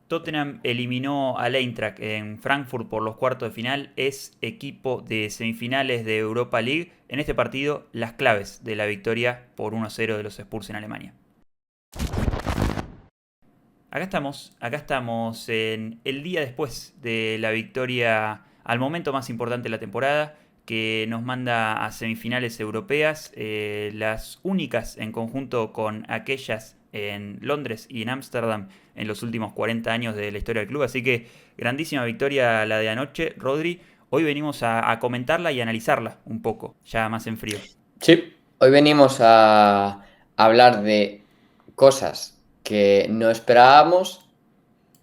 Tottenham eliminó al Eintracht en Frankfurt por los cuartos de final, es equipo de semifinales de Europa League. En este partido, las claves de la victoria por 1-0 de los Spurs en Alemania. Acá estamos en el día después de la victoria al momento más importante de la temporada, que nos manda a semifinales europeas, las únicas en conjunto con aquellas en Londres y en Ámsterdam en los últimos 40 años de la historia del club. Así que grandísima victoria la de anoche, Rodri. Hoy venimos a comentarla y analizarla un poco, ya más en frío. Sí, hoy venimos a hablar de cosas que no esperábamos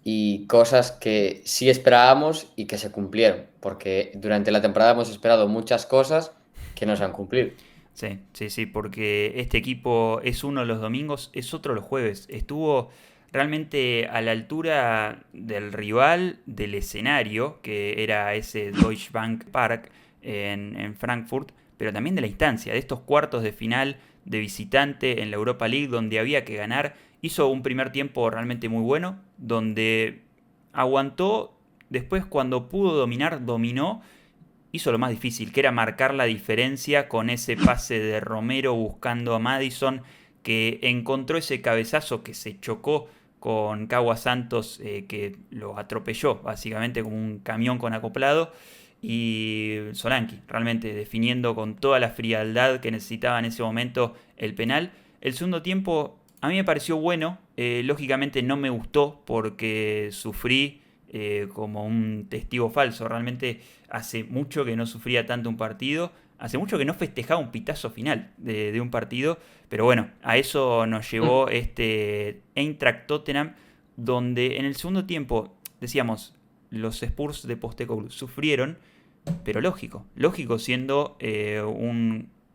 y cosas que sí esperábamos y que se cumplieron, porque durante la temporada hemos esperado muchas cosas que no se han cumplido. Sí, sí, sí, porque este equipo es uno los domingos, es otro los jueves. Estuvo realmente a la altura del rival, del escenario, que era ese Deutsche Bank Park en Frankfurt, pero también de la instancia, de estos cuartos de final de visitante en la Europa League, donde había que ganar. Hizo un primer tiempo realmente muy bueno, donde aguantó, después cuando pudo dominar, dominó, hizo lo más difícil, que era marcar la diferencia con ese pase de Romero buscando a Madison, que encontró ese cabezazo que se chocó con Cagua Santos, que lo atropelló básicamente como un camión con acoplado. Y Solanke, realmente definiendo con toda la frialdad que necesitaba en ese momento el penal. El segundo tiempo a mí me pareció bueno, lógicamente no me gustó porque sufrí como un testigo falso. Realmente hace mucho que no sufría tanto un partido, hace mucho que no festejaba un pitazo final de un partido, pero bueno, a eso nos llevó este Eintracht Tottenham, donde en el segundo tiempo, decíamos, los Spurs de Postecoglou sufrieron, pero lógico, lógico siendo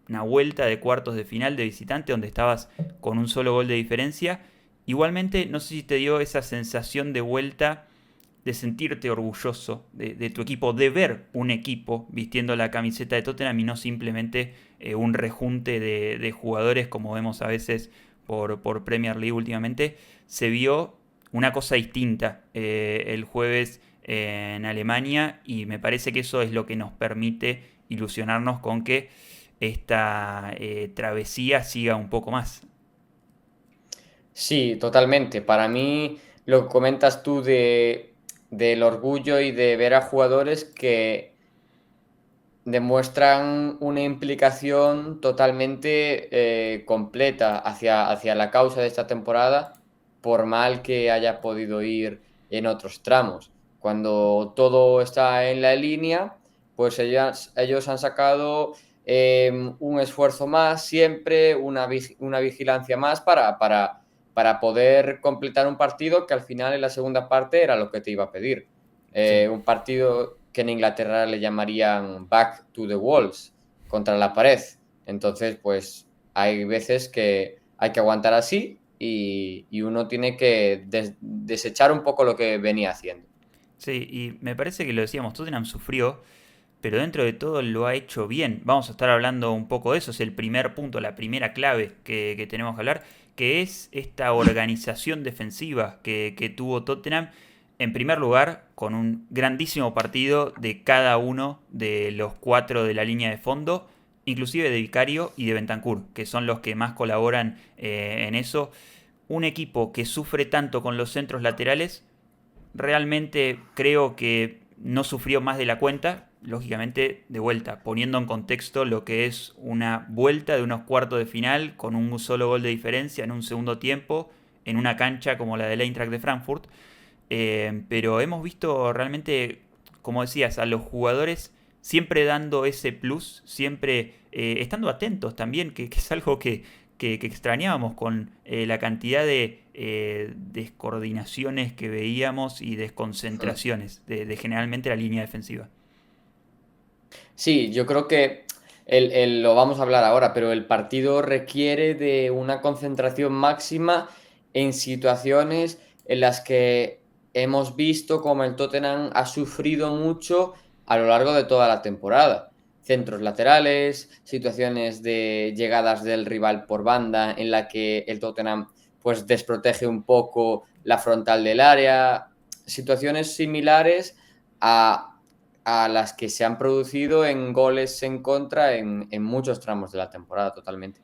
una vuelta de cuartos de final de visitante donde estabas con un solo gol de diferencia. Igualmente, no sé si te dio esa sensación de vuelta de sentirte orgulloso de tu equipo, de ver un equipo vistiendo la camiseta de Tottenham y no simplemente un rejunte de jugadores como vemos a veces por Premier League últimamente. Se vio una cosa distinta el jueves en Alemania y me parece que eso es lo que nos permite ilusionarnos con que esta travesía siga un poco más. Sí, totalmente. Para mí, lo que comentas tú del orgullo y de ver a jugadores que demuestran una implicación totalmente completa hacia la causa de esta temporada, por mal que haya podido ir en otros tramos. Cuando todo está en la línea, pues ellos han sacado un esfuerzo más, siempre una vigilancia más para poder completar un partido que al final en la segunda parte era lo que te iba a pedir. Sí. Un partido que en Inglaterra le llamarían back to the walls, contra la pared. Entonces, pues hay veces que hay que aguantar así y uno tiene que desechar un poco lo que venía haciendo. Sí, y me parece que lo decíamos, Tottenham sufrió, pero dentro de todo lo ha hecho bien. Vamos a estar hablando un poco de eso, es el primer punto, la primera clave que tenemos que hablar, que es esta organización defensiva que tuvo Tottenham. En primer lugar, con un grandísimo partido de cada uno de los cuatro de la línea de fondo, inclusive de Vicario y de Bentancur, que son los que más colaboran en eso. Un equipo que sufre tanto con los centros laterales, realmente creo que no sufrió más de la cuenta, lógicamente de vuelta, poniendo en contexto lo que es una vuelta de unos cuartos de final con un solo gol de diferencia en un segundo tiempo, en una cancha como la del Eintracht de Frankfurt. Pero hemos visto realmente, como decías, a los jugadores siempre dando ese plus, siempre estando atentos también, que es algo que extrañábamos con la cantidad de descoordinaciones que veíamos y desconcentraciones de generalmente la línea defensiva. Sí, yo creo que lo vamos a hablar ahora, pero el partido requiere de una concentración máxima en situaciones en las que hemos visto como el Tottenham ha sufrido mucho a lo largo de toda la temporada. Centros laterales, situaciones de llegadas del rival por banda en la que el Tottenham pues desprotege un poco la frontal del área. situaciones similares a, a las que se han producido en goles en contra en muchos tramos de la temporada, totalmente.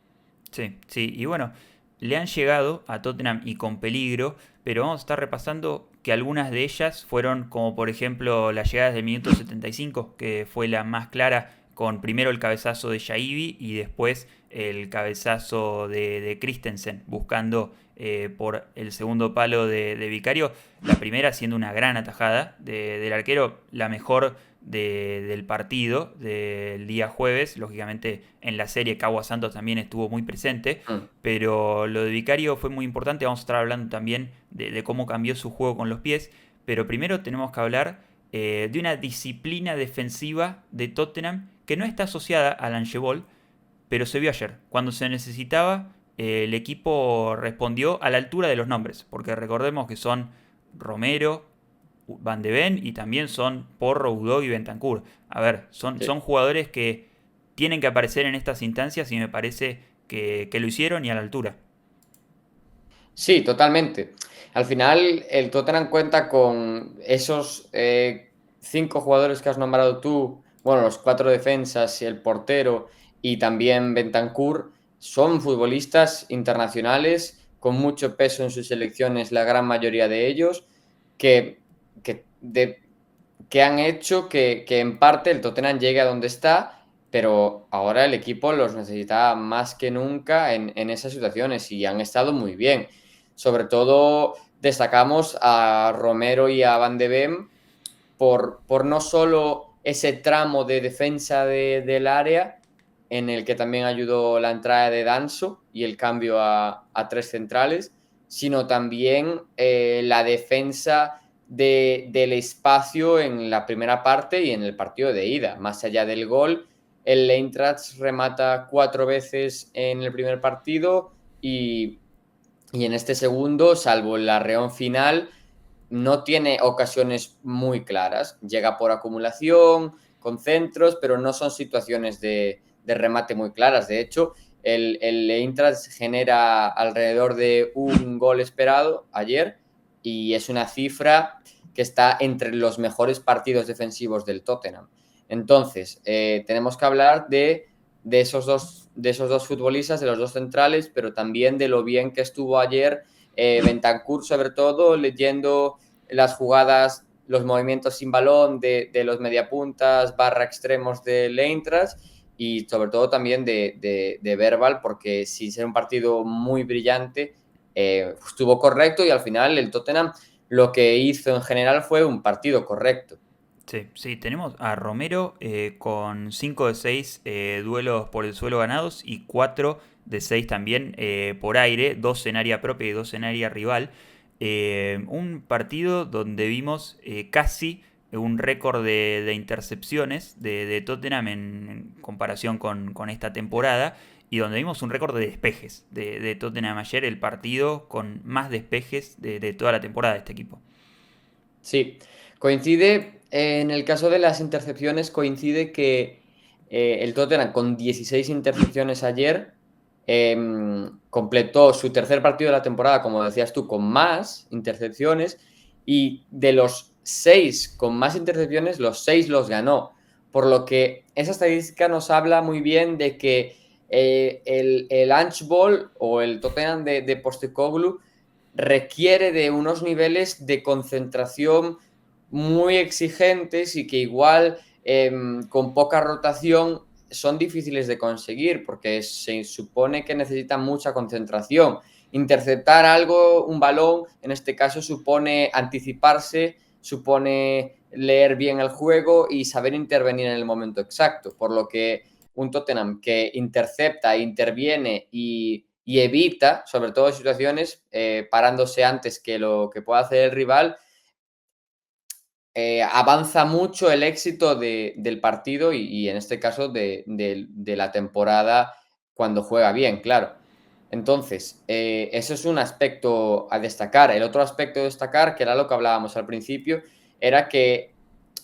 Sí, sí, y bueno, le han llegado a Tottenham y con peligro, pero vamos a estar repasando que algunas de ellas fueron como por ejemplo las llegadas del minuto 75, que fue la más clara con primero el cabezazo de Shaibi y después el cabezazo de Christensen, buscando por el segundo palo de Vicario, la primera siendo una gran atajada del arquero, la mejor del partido del día jueves. Lógicamente en la serie Cagua Santos también estuvo muy presente, Mm. pero lo de Vicario fue muy importante. Vamos a estar hablando también de cómo cambió su juego con los pies, pero primero tenemos que hablar de una disciplina defensiva de Tottenham que no está asociada al Angebol, pero se vio ayer. Cuando se necesitaba, el equipo respondió a la altura de los nombres, porque recordemos que son Romero, Van de Ven y también son Porro, Udog y Bentancur. A ver, Sí. son jugadores que tienen que aparecer en estas instancias y me parece que lo hicieron y a la altura. Sí, totalmente. Al final, el Tottenham cuenta con esos 5 jugadores que has nombrado tú, bueno, los 4 defensas, el portero y también Bentancur, son futbolistas internacionales con mucho peso en sus selecciones, la gran mayoría de ellos, que, que, de- que han hecho que en parte el Tottenham llegue a donde está, pero ahora el equipo los necesita más que nunca en esas situaciones y han estado muy bien. Sobre todo destacamos a Romero y a Van de Ven por no solo ese tramo de defensa del área, en el que también ayudó la entrada de Danso y el cambio a 3 centrales, sino también la defensa del espacio en la primera parte y en el partido de ida. Más allá del gol, el Eintracht remata 4 veces en el primer partido y en este segundo, salvo el arreón final, no tiene ocasiones muy claras. Llega por acumulación, con centros, pero no son situaciones de remate muy claras. De hecho, el Eintracht genera alrededor de un gol esperado ayer y es una cifra que está entre los mejores partidos defensivos del Tottenham. Entonces, tenemos que hablar de esos dos futbolistas, de los dos centrales, pero también de lo bien que estuvo ayer Bentancur, sobre todo, leyendo las jugadas, los movimientos sin balón de los mediapuntas barra extremos del Eintracht y sobre todo también de Verbal, porque sin ser un partido muy brillante, estuvo correcto y al final el Tottenham lo que hizo en general fue un partido correcto. Sí, sí, tenemos a Romero con 5 de 6 duelos por el suelo ganados y 4 de 6 también por aire, 2 en área propia y 2 en área rival. Un partido donde vimos casi un récord de intercepciones de Tottenham en comparación con esta temporada y donde vimos un récord de despejes de Tottenham ayer, el partido con más despejes de toda la temporada de este equipo. Sí, coincide, en el caso de las intercepciones, coincide que el Tottenham con 16 intercepciones ayer completó su tercer partido de la temporada, como decías tú, con más intercepciones y de los 6 con más intercepciones, los 6 los ganó. Por lo que esa estadística nos habla muy bien de que el Ange-Ball o el Tottenham de Postecoglou requiere de unos niveles de concentración muy exigentes y que igual con poca rotación son difíciles de conseguir porque se supone que necesitan mucha concentración. Interceptar algo, un balón, en este caso supone anticiparse, supone leer bien el juego y saber intervenir en el momento exacto, por lo que un Tottenham que intercepta, interviene y evita, sobre todo en situaciones, parándose antes que lo que pueda hacer el rival, avanza mucho el éxito del partido y en este caso de la temporada cuando juega bien, claro. Entonces, eso es un aspecto a destacar. El otro aspecto a destacar, que era lo que hablábamos al principio, era que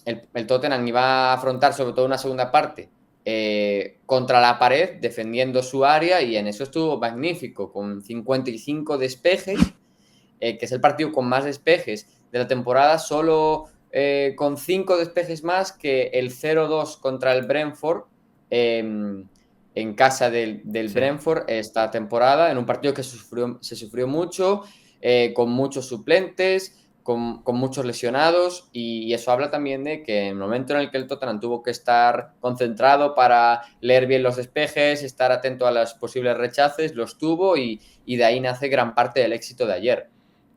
el Tottenham iba a afrontar sobre todo una segunda parte contra la pared, defendiendo su área, y en eso estuvo magnífico, con 55 despejes, que es el partido con más despejes de la temporada, solo con 5 despejes más que el 0-2 contra el Brentford en casa del Sí. Brentford esta temporada, en un partido que se sufrió mucho, con muchos suplentes, con muchos lesionados, y eso habla también de que en el momento en el que el Tottenham tuvo que estar concentrado para leer bien los despejes, estar atento a los posibles rechaces, los tuvo y de ahí nace gran parte del éxito de ayer.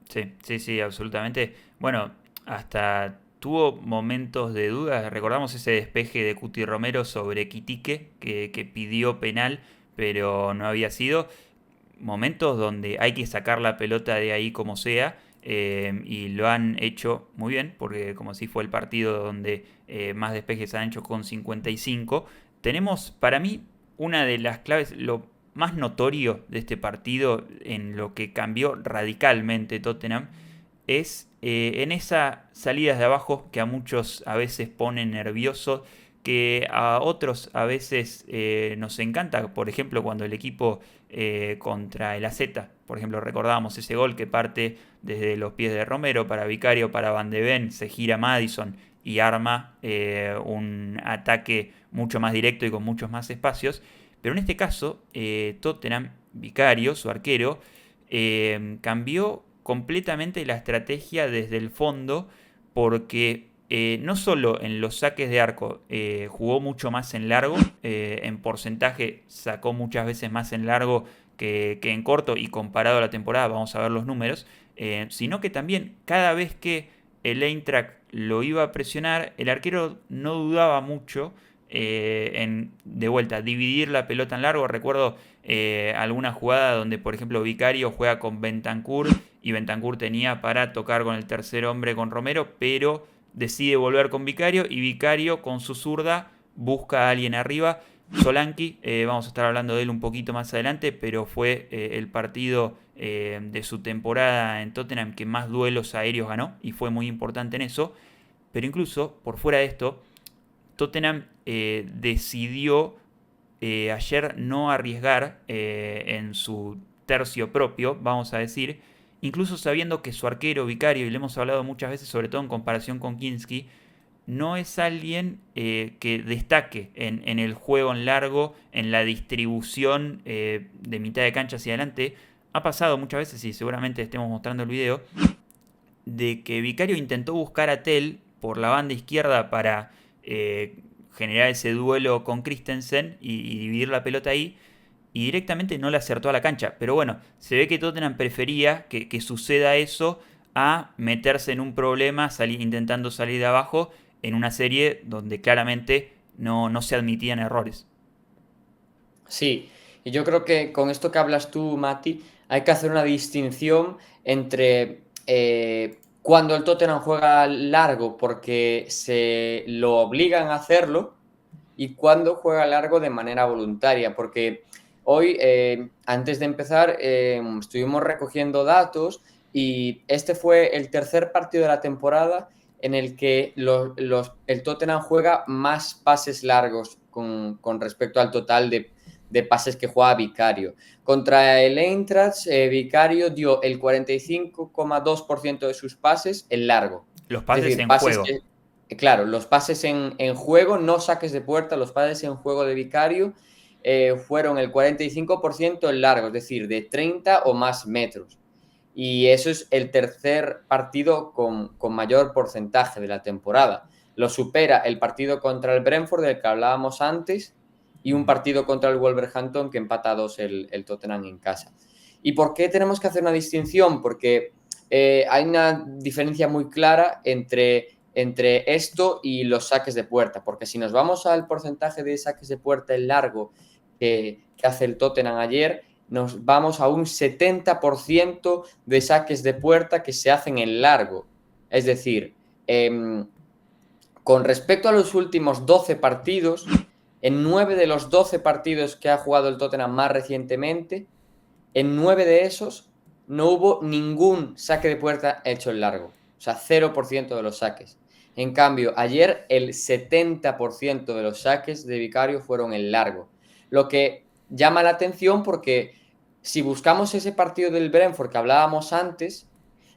Sí, sí, sí, absolutamente. Bueno, hasta tuvo momentos de duda. Recordamos ese despeje de Cuti Romero sobre Quitique, que pidió penal, pero no había sido. Momentos donde hay que sacar la pelota de ahí como sea. Y lo han hecho muy bien, porque como si fue el partido donde más despejes han hecho con 55. Tenemos, para mí, una de las claves, lo más notorio de este partido, en lo que cambió radicalmente Tottenham, es en esas salidas de abajo que a muchos a veces ponen nerviosos, que a otros a veces nos encanta. Por ejemplo, cuando el equipo contra el AZ, por ejemplo, recordábamos ese gol que parte desde los pies de Romero para Vicario, para Van de Ven, se gira Madison y arma un ataque mucho más directo y con muchos más espacios. Pero en este caso, Tottenham, Vicario, su arquero, cambió completamente la estrategia desde el fondo, porque no solo en los saques de arco jugó mucho más en largo, en porcentaje sacó muchas veces más en largo que en corto, y comparado a la temporada, vamos a ver los números, sino que también cada vez que el Eintracht lo iba a presionar, el arquero no dudaba mucho en, de vuelta, dividir la pelota en largo. Recuerdo alguna jugada donde, por ejemplo, Vicario juega con Bentancur y Bentancur tenía para tocar con el tercer hombre con Romero, pero decide volver con Vicario y Vicario con su zurda busca a alguien arriba. Solanke, vamos a estar hablando de él un poquito más adelante, pero fue el partido de su temporada en Tottenham que más duelos aéreos ganó y fue muy importante en eso. Pero incluso, por fuera de esto, Tottenham decidió ayer no arriesgar en su tercio propio, vamos a decir, incluso sabiendo que su arquero Vicario, y le hemos hablado muchas veces, sobre todo en comparación con Kinski, no es alguien que destaque en el juego en largo, en la distribución de mitad de cancha hacia adelante. Ha pasado muchas veces, y seguramente estemos mostrando el video, de que Vicario intentó buscar a Tell por la banda izquierda para generar ese duelo con Christensen y dividir la pelota ahí, y directamente no le acertó a la cancha. Pero bueno, se ve que Tottenham prefería que suceda eso a meterse en un problema intentando salir de abajo en una serie donde claramente no se admitían errores. Sí, y yo creo que con esto que hablas tú, Mati, hay que hacer una distinción entre cuando el Tottenham juega largo porque se lo obligan a hacerlo y cuando juega largo de manera voluntaria, porque hoy, antes de empezar, estuvimos recogiendo datos y este fue el tercer partido de la temporada en el que el Tottenham juega más pases largos con respecto al total de pases que juega Vicario. Contra el Eintracht, Vicario dio el 45,2% de sus pases en largo. Los Es pases decir, en pases juego. que, claro, los pases en juego, no saques de puerta, los pases en juego de Vicario fueron el 45% en largo, es decir, de 30 o más metros. Y eso es el tercer partido con mayor porcentaje de la temporada. Lo supera el partido contra el Brentford, del que hablábamos antes, y un partido contra el Wolverhampton que empata a 2 el Tottenham en casa. ¿Y por qué tenemos que hacer una distinción? Porque hay una diferencia muy clara entre esto y los saques de puerta, porque si nos vamos al porcentaje de saques de puerta en largo que hace el Tottenham ayer, nos vamos a un 70% de saques de puerta que se hacen en largo. Es decir, con respecto a los últimos 12 partidos, en 9 de los 12 partidos que ha jugado el Tottenham más recientemente, en 9 de esos no hubo ningún saque de puerta hecho en largo. O sea, 0% de los saques. En cambio, ayer el 70% de los saques de Vicario fueron en largo. Lo que llama la atención porque si buscamos ese partido del Brentford que hablábamos antes,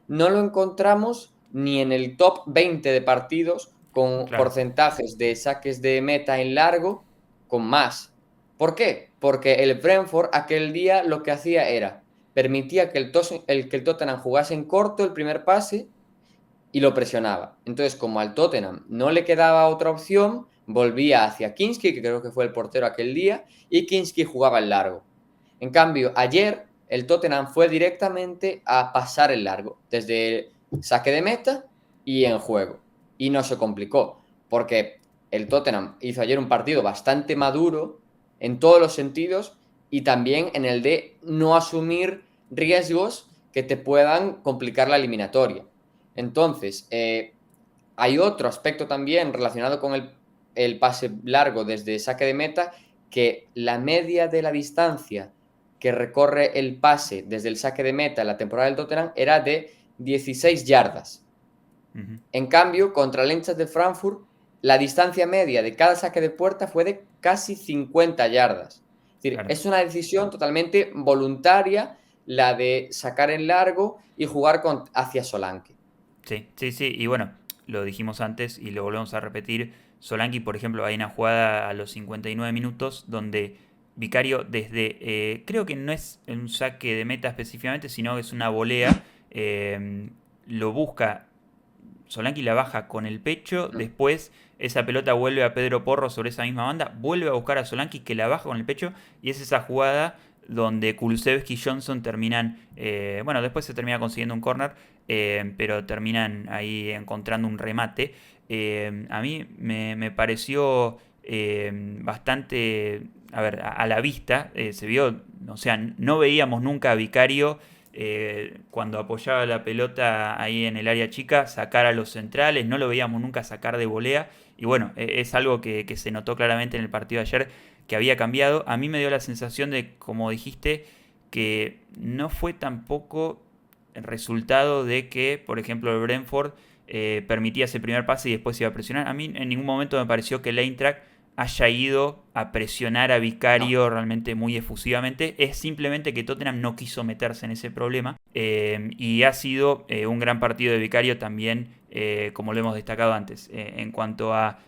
no lo encontramos ni en el top 20 de partidos con Claro. porcentajes de saques de meta en largo con más. ¿Por qué? Porque el Brentford aquel día lo que hacía era permitía que el Tottenham jugase en corto el primer pase y lo presionaba. Entonces, como al Tottenham no le quedaba otra opción, volvía hacia Kinski, que creo que fue el portero aquel día, y Kinski jugaba el largo. En cambio, ayer el Tottenham fue directamente a pasar el largo, desde saque de meta y en juego. Y no se complicó, porque el Tottenham hizo ayer un partido bastante maduro en todos los sentidos y también en el de no asumir riesgos que te puedan complicar la eliminatoria. Entonces, hay otro aspecto también relacionado con el pase largo desde saque de meta, que la media de la distancia que recorre el pase desde el saque de meta en la temporada del Tottenham era de 16 yardas. Ujú. En cambio, contra el Eintracht de Frankfurt, la distancia media de cada saque de puerta fue de casi 50 yardas. Es decir, Claro. es una decisión totalmente voluntaria la de sacar en largo y jugar hacia Solanke. Sí, sí, sí. Y bueno, lo dijimos antes y lo volvemos a repetir. Solanke, por ejemplo, hay una jugada a los 59 minutos donde Vicario desde, creo que no es un saque de meta específicamente, sino que es una volea, lo busca Solanke, la baja con el pecho, después esa pelota vuelve a Pedro Porro sobre esa misma banda, vuelve a buscar a Solanke que la baja con el pecho y es esa jugada donde Kulusevski y Johnson terminan, bueno, después se termina consiguiendo un corner, pero terminan ahí encontrando un remate. A mí me pareció bastante, a ver, a la vista, se vio, o sea, no veíamos nunca a Vicario cuando apoyaba la pelota ahí en el área chica, sacar a los centrales, no lo veíamos nunca sacar de volea. Y bueno, es algo que se notó claramente en el partido de ayer que había cambiado. A mí me dio la sensación de, como dijiste, que no fue tampoco el resultado de que, por ejemplo, el Brentford permitía ese primer pase y después iba a presionar. A mí en ningún momento me pareció que el Eintracht haya ido a presionar a No. Vicario realmente muy efusivamente. Es simplemente que Tottenham no quiso meterse en ese problema. Y ha sido un gran partido de Vicario también, como lo hemos destacado antes, en cuanto a,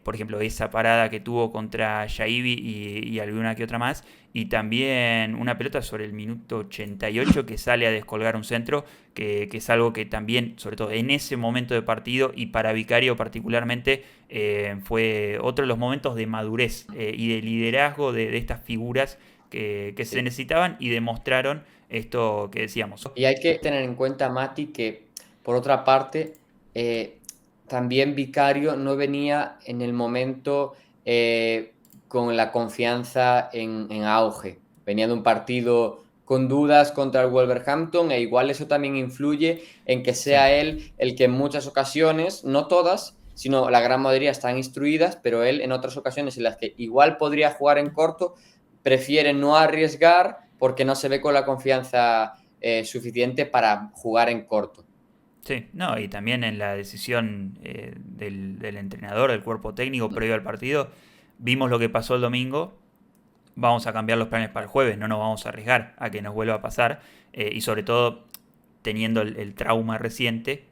por ejemplo, esa parada que tuvo contra Shaibi y alguna que otra más. Y también una pelota sobre el minuto 88 que sale a descolgar un centro, que es algo que también, sobre todo en ese momento de partido y para Vicario particularmente, fue otro de los momentos de madurez y de liderazgo de estas figuras que se Sí. necesitaban y demostraron esto que decíamos. Y hay que tener en cuenta, Mati, que por otra parte, eh, también Vicario no venía en el momento con la confianza en auge. Venía de un partido con dudas contra el Wolverhampton e igual eso también influye en que Sí. sea él el que en muchas ocasiones, no todas, sino la gran mayoría están instruidas, pero él en otras ocasiones en las que igual podría jugar en corto, prefiere no arriesgar porque no se ve con la confianza suficiente para jugar en corto. Sí, no, y también en la decisión del entrenador, del cuerpo técnico previo al partido, vimos lo que pasó el domingo, vamos a cambiar los planes para el jueves, no nos vamos a arriesgar a que nos vuelva a pasar, y sobre todo teniendo el trauma reciente,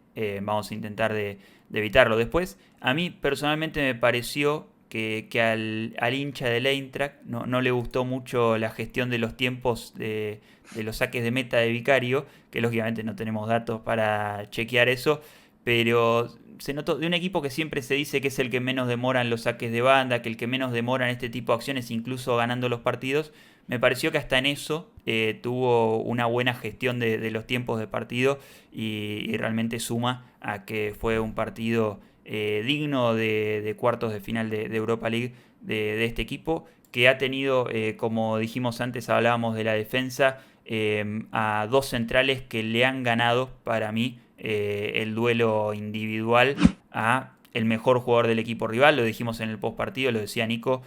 vamos a intentar de evitarlo. Después, a mí personalmente me pareció que al hincha del Eintracht no le gustó mucho la gestión de los tiempos de los saques de meta de Vicario, que lógicamente no tenemos datos para chequear eso, pero se notó de un equipo que siempre se dice que es el que menos demora en los saques de banda, que el que menos demora en este tipo de acciones, incluso ganando los partidos. Me pareció que hasta en eso tuvo una buena gestión de los tiempos de partido y realmente suma a que fue un partido digno de cuartos de final de Europa League de este equipo, que ha tenido, como dijimos antes, hablábamos de la defensa, a dos centrales que le han ganado para mí el duelo individual a el mejor jugador del equipo rival, lo dijimos en el post partido, lo decía Nico,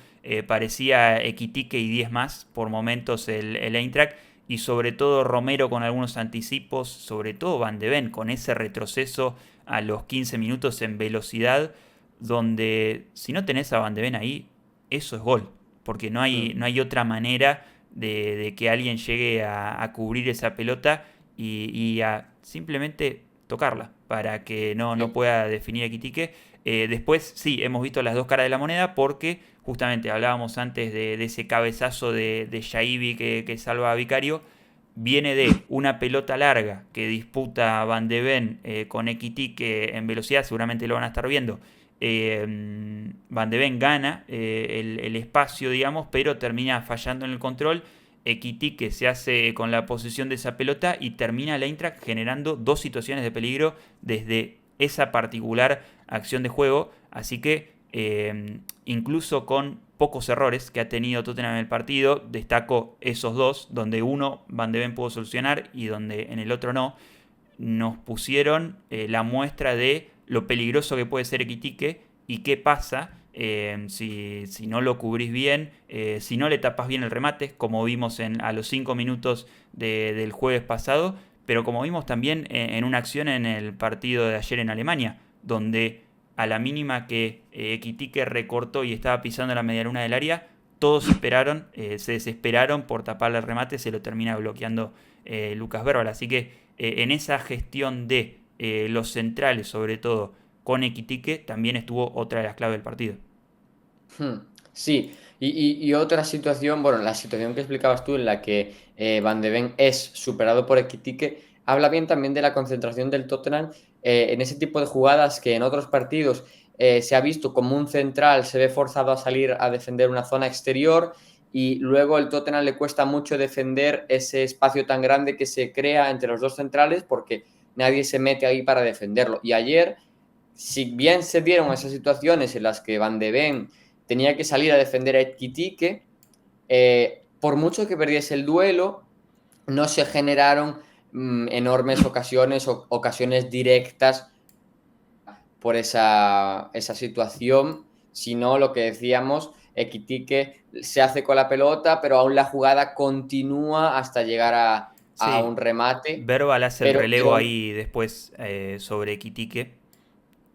parecía Equitique y 10 más por momentos el Eintracht, y sobre todo Romero con algunos anticipos, sobre todo Van de Ven con ese retroceso a los 15 minutos en velocidad, donde si no tenés a Van de Ven ahí, eso es gol, porque no hay otra manera de que alguien llegue a cubrir esa pelota y a simplemente tocarla para que no Sí. pueda definir Ekitike. Después sí, hemos visto las dos caras de la moneda porque justamente hablábamos antes de ese cabezazo de Shaibi que salva a Vicario. Viene de una pelota larga que disputa Van de Ven con Ekitike en velocidad, seguramente lo van a estar viendo. Van de Ven gana el espacio, digamos, pero termina fallando en el control. Ekitike se hace con la posesión de esa pelota y termina el Eintracht generando dos situaciones de peligro desde esa particular acción de juego. Así que incluso con pocos errores que ha tenido Tottenham en el partido, destaco esos dos, donde uno Van de Ven pudo solucionar y donde en el otro no, nos pusieron la muestra de lo peligroso que puede ser Ekitike y qué pasa si no lo cubrís bien, si no le tapas bien el remate, como vimos a los 5 minutos del jueves pasado, pero como vimos también en una acción en el partido de ayer en Alemania, donde a la mínima que Ekitike recortó y estaba pisando la medialuna del área, todos se desesperaron por taparle el remate, se lo termina bloqueando Lucas Verbal. Así que en esa gestión de los centrales, sobre todo con Ekitike, también estuvo otra de las claves del partido. Sí, y otra situación, bueno, la situación que explicabas tú en la que Van de Ven es superado por Ekitike, habla bien también de la concentración del Tottenham en ese tipo de jugadas que en otros partidos se ha visto como un central se ve forzado a salir a defender una zona exterior y luego el Tottenham le cuesta mucho defender ese espacio tan grande que se crea entre los dos centrales porque nadie se mete ahí para defenderlo. Y ayer, si bien se dieron esas situaciones en las que Van de Ven tenía que salir a defender a Ekitike, por mucho que perdiese el duelo, no se generaron enormes ocasiones o ocasiones directas por esa situación, sino lo que decíamos, Ekitike se hace con la pelota, pero aún la jugada continúa hasta llegar a un Sí, remate, Verbal hace el relevo pero ahí después sobre Ekitike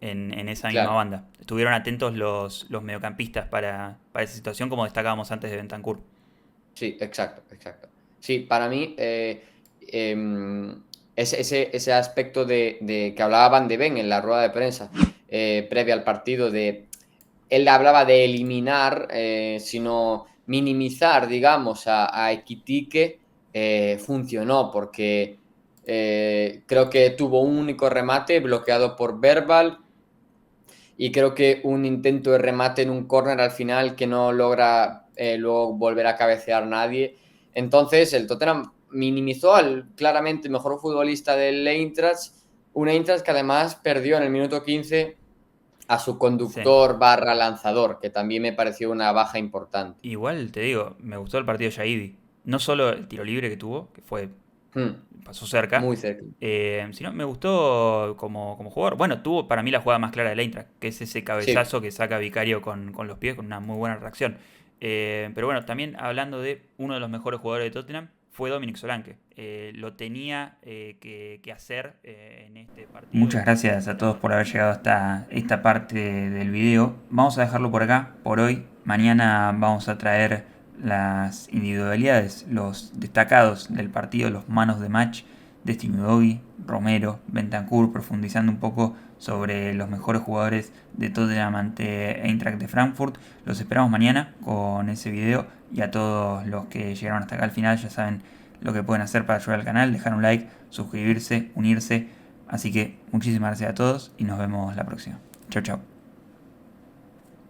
en esa misma claro, banda. Estuvieron atentos los mediocampistas para esa situación, como destacábamos antes de Bentancur. sí, exacto, exacto. Sí, para mí, ese aspecto de que hablaba Van de Ven en la rueda de prensa previa al partido, él hablaba de eliminar, sino minimizar, digamos, a Ekitike, funcionó porque creo que tuvo un único remate bloqueado por Verbal y creo que un intento de remate en un córner al final que no logra luego volver a cabecear nadie. Entonces el Tottenham minimizó al claramente mejor futbolista del Eintracht, un Eintracht que además perdió en el minuto 15 a su Sí. conductor barra lanzador, que también me pareció una baja importante. Igual te digo, me gustó el partido de Shaibi. No solo el tiro libre que tuvo, que pasó cerca, Muy cerca. sino me gustó como jugador. Bueno, tuvo para mí la jugada más clara del Eintracht, que es ese Sí, cabezazo que saca Vicario con los pies, con una muy buena reacción. Pero bueno, también hablando de uno de los mejores jugadores de Tottenham, fue Dominic Solanke. Lo tenía que hacer en este partido. Muchas gracias a todos por haber llegado hasta esta parte del video. Vamos a dejarlo por acá, por hoy. Mañana vamos a traer las individualidades, los destacados del partido, los manos de match, Destiny Udogie, Romero, Bentancur, profundizando un poco sobre los mejores jugadores de Tottenham ante Eintracht de Frankfurt. Los esperamos mañana con ese video y a todos los que llegaron hasta acá al final ya saben lo que pueden hacer para ayudar al canal, dejar un like, suscribirse, unirse. Así que muchísimas gracias a todos y nos vemos la próxima. Chau chau.